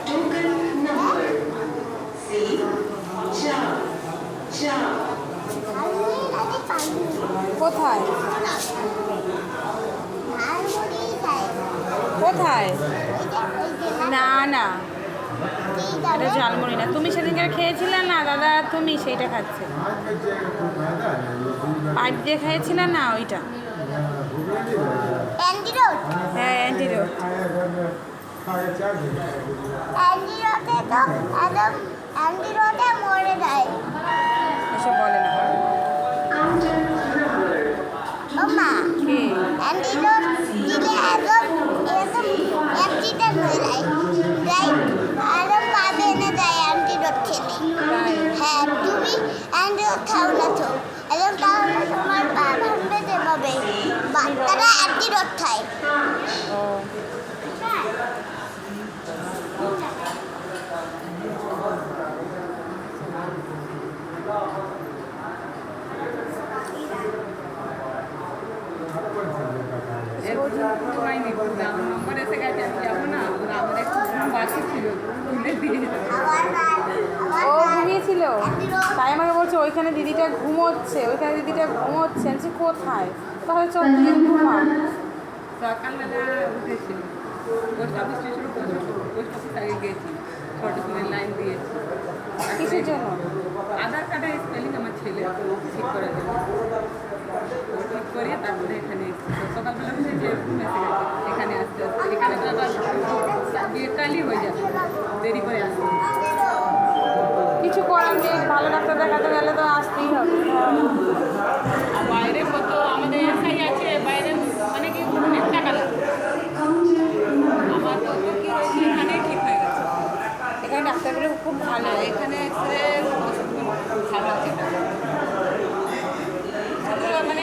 Token number কোথায় কোথায়? না না, এটা ঝালমুড়ি না। তুমি সেদিনকে খেয়েছিলে না দাদা, তুমি সেইটা খাচ্ছে। পাইপ দিয়ে খেয়েছিলে না ওইটা? হ্যাঁ, অ্যান্টিডোট। এসব বলে না। কে? হ্যাঁ, তুমি অ্যান্টিডোট খাও না তো, এবং তাহলে তোমার পা ভাঙবে যেভাবে বাচ্চারা অ্যান্টিডোট খায়। ও ও ঘুমিয়েছিল, তাই আমাকে বলছে ওইখানে দিদিটা ঘুমোচ্ছে, ওইখানে দিদিটা ঘুমোচ্ছে। আমি বলছি, কোথায়? তাহলে চল তুই ঘুমা। সকালবেলা উঠেছিল, পোস্ট অফিস স্টেশনে পোস্ট অফিস আগে গিয়েছি, ছটার সময় লাইন দিয়েছি। কিসের জন্য? আধার কার্ডের স্পেলিং আমার ছেলে ঠিক করার জন্য ঠিক করিয়ে তারপরে এখানে এসেছি। সকালবেলা উঠে যে ঘুম এসে গেছে এখানে আসতে আসতে, এখানে তো আবার বিকালই হয়ে যাবে, দেরি করে আসতে। কিছু করার নেই, ভালো ডাক্তার দেখাতে গেলে তো আসতেই হবে। আর বাইরে কত আমাদের এসআই আছে, বাইরে মানে কি অনেক টাকা লাগে। আমার তো কি রয়েছে, এখানেই ঠিক হয়ে গেছে। এখানে ডাক্তারগুলো খুব ভালো। এখানে এক্সরে